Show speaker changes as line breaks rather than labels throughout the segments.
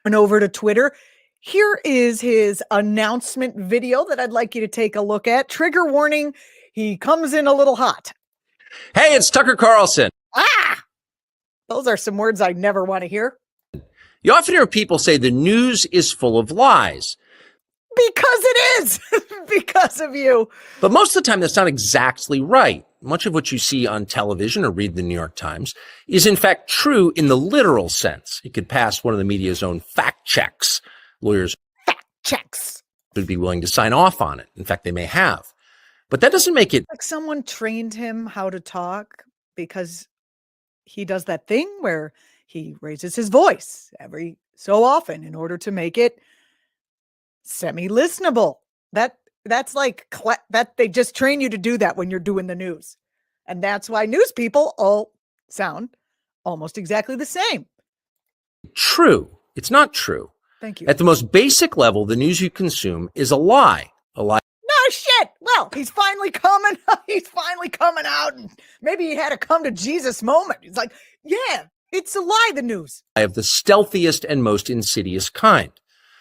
And over to Twitter. Here is his announcement video that I'd like you to take a look at. Trigger warning, he comes in a little hot.
Hey, it's Tucker Carlson.
Those are some words I never want to hear.
You often hear people say the news is full of lies.
Because it is. Because of you.
But most of the time, that's not exactly right. Much of what you see on television or read the New York Times is in fact true in the literal sense. It could pass one of the media's own fact checks. Lawyers would be willing to sign off on it. In fact, they may have. But that doesn't make it
like someone trained him how to talk, because he does that thing where he raises his voice every so often in order to make it semi-listenable. That's like that they just train you to do that when you're doing the news. And that's why news people all sound almost exactly the same.
True. It's not true.
Thank you.
At the most basic level, the news you consume is a lie. A lie.
No shit. Well, he's finally coming. He's finally coming out, and maybe he had a come to Jesus moment. He's like, yeah, it's a lie, the news.
Of the stealthiest and most insidious kind.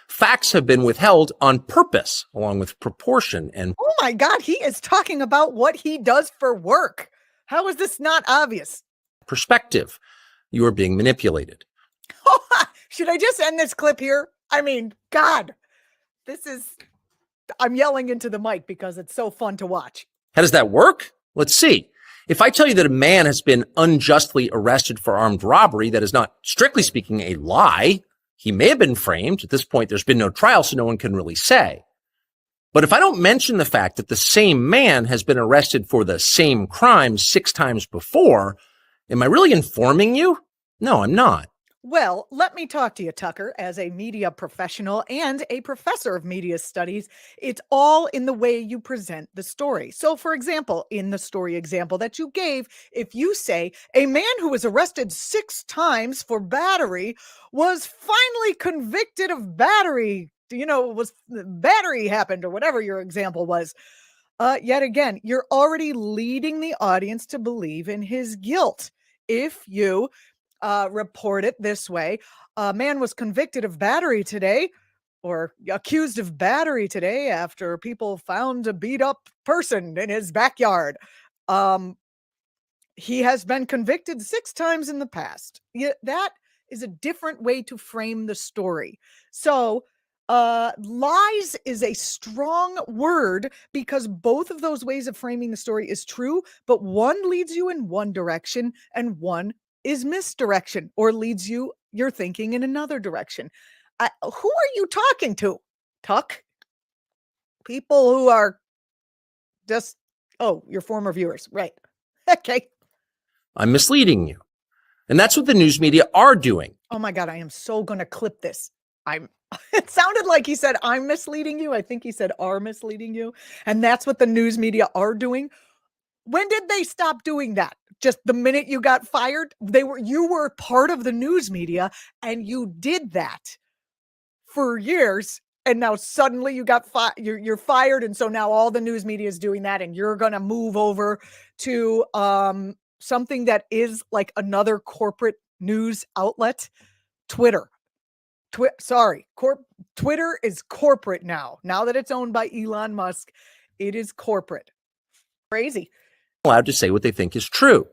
Facts have been withheld on purpose, along with proportion and...
Oh my God, he is talking about what he does for work. How is this not obvious?
Perspective. You are being manipulated.
Should I just end this clip here? I mean, God, I'm yelling into the mic because it's so fun to watch.
How does that work? Let's see. If I tell you that a man has been unjustly arrested for armed robbery, that is not, strictly speaking, a lie. He may have been framed. At this point, there's been no trial, so no one can really say. But if I don't mention the fact that the same man has been arrested for the same crime 6 times before, am I really informing you? No, I'm not.
Well, let me talk to you, Tucker, as a media professional and a professor of media studies. It's all in the way you present the story. So, for example, in the story example that you gave, if you say a man who was arrested 6 times for battery was finally convicted of battery, battery happened, or whatever your example was. Yet again, you're already leading the audience to believe in his guilt. If you report it this way: a man was convicted of battery today, or accused of battery today, after people found a beat up person in his backyard. He has been convicted 6 times in the past. Yeah, that is a different way to frame the story. So lies is a strong word, because both of those ways of framing the story is true, but one leads you in one direction and one is misdirection, or leads your thinking in another direction. Who are you talking to, Tuck? People who are just, your former viewers, right? Okay.
I'm misleading you. And that's what the news media are doing.
Oh my God, I am so going to clip this. It sounded like he said, I'm misleading you. I think he said, are misleading you. And that's what the news media are doing. When did they stop doing that? Just the minute you got fired? You were part of the news media, and you did that for years, and now suddenly you got you're fired, and so now all the news media is doing that, and you're going to move over to something that is like another corporate news outlet, Twitter. Twitter is corporate now. Now that it's owned by Elon Musk, it is corporate. Crazy.
Allowed to say what they think is true.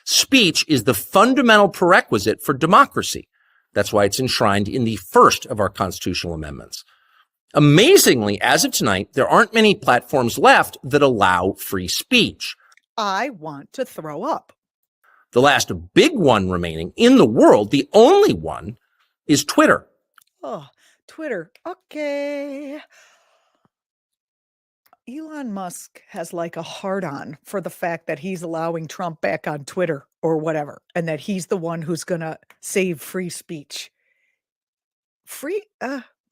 Speech is the fundamental prerequisite for democracy. That's why it's enshrined in the first of our constitutional amendments. Amazingly, as of tonight, there aren't many platforms left that allow free speech.
I want to throw up.
The last big one remaining in the world, the only one, is Twitter.
Oh, Twitter. Okay. Elon Musk has like a hard-on for the fact that he's allowing Trump back on Twitter or whatever, and that he's the one who's going to save free speech.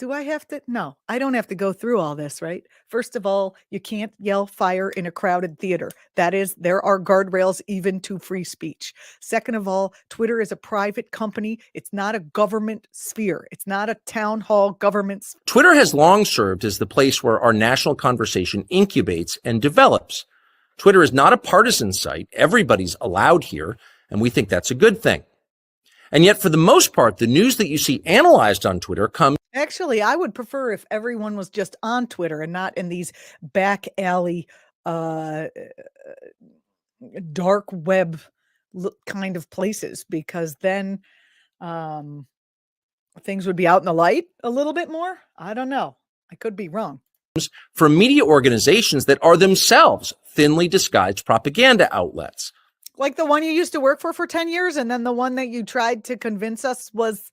Do I have to? No, I don't have to go through all this, right? First of all, you can't yell fire in a crowded theater. There are guardrails even to free speech. Second of all, Twitter is a private company. It's not a government sphere. It's not a town hall government.
Twitter has long served as the place where our national conversation incubates and develops. Twitter is not a partisan site. Everybody's allowed here, and we think that's a good thing. And yet, for the most part, the news that you see analyzed on Twitter comes.
Actually, I would prefer if everyone was just on Twitter and not in these back alley, dark web kind of places, because then things would be out in the light a little bit more. I don't know. I could be wrong.
From media organizations that are themselves thinly disguised propaganda outlets.
Like the one you used to work for 10 years, and then the one that you tried to convince us was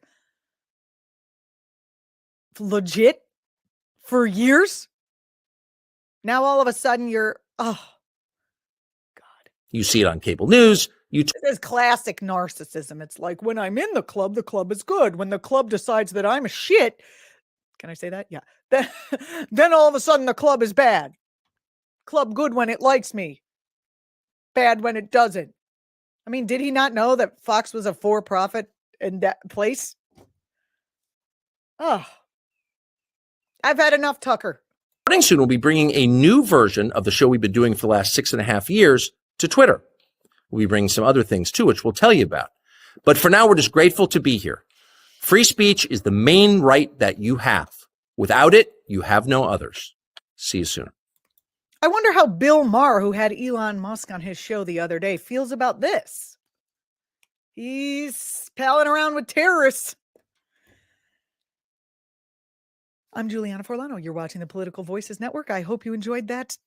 legit for years. Now all of a sudden you're, oh, God.
You see it on cable news.
This is classic narcissism. It's like, when I'm in the club is good. When the club decides that I'm a shit, can I say that? Yeah. Then all of a sudden the club is bad. Club good when it likes me. Bad when it doesn't. I mean, did he not know that Fox was a for-profit in that place? Oh, I've had enough, Tucker.
Starting soon, we'll be bringing a new version of the show we've been doing for the last 6.5 years to Twitter. We'll be bringing some other things too, which we'll tell you about. But for now, we're just grateful to be here. Free speech is the main right that you have. Without it, you have no others. See you soon.
I wonder how Bill Maher, who had Elon Musk on his show the other day, feels about this. He's palling around with terrorists. I'm Julianna Forlano. You're watching the Political Voices Network. I hope you enjoyed that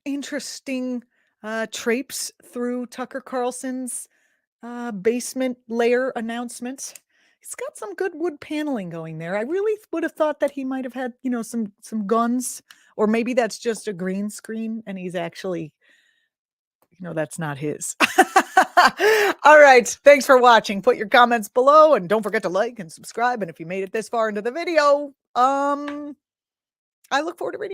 interesting traipse through Tucker Carlson's basement layer announcements. He's got some good wood paneling going there. I really would have thought that he might have had, some guns, or maybe that's just a green screen and he's actually, that's not his. All right. Thanks for watching. Put your comments below and don't forget to like and subscribe. And if you made it this far into the video, I look forward to reading.